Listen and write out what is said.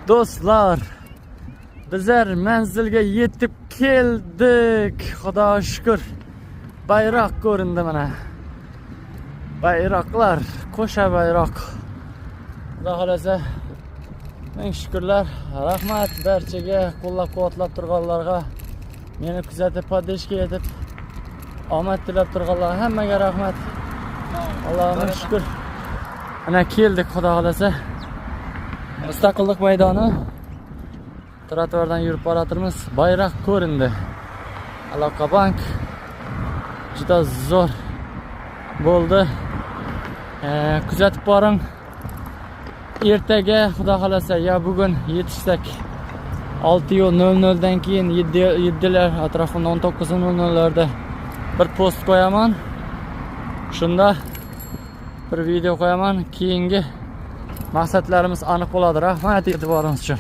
Do'stlar, bizlar manzilga yetib keldik. Xudoga shukr. Bayroq ko'rindi mana. Bayroqlar, qo'sha bayroq. Xudo xolasa, ming shukrlar. Rahmat barchaga, qo'llab-quvvatlab turganlarga, meni kuzatib, podeshga etib, omad tilab turganlarga hammaga rahmat. Allohga shukr. Ana keldik, xudo xolasa. Mustaqillik maydoni. Trotuardan yurib boratirmiz. Bayroq ko'rindi. Aloqa bank juda zo'r bo'ldi. Kuzatib boring. Ertaga xudo xolasa ya bugun yetishsak 6:00 dan keyin 7:00 atrofida 19:00larda bir post qo'yaman. Shunda bir video qo'yaman. Keyingi maqsadlarimiz aniq bo'ladi. Rahmat e'tiboringiz uchun.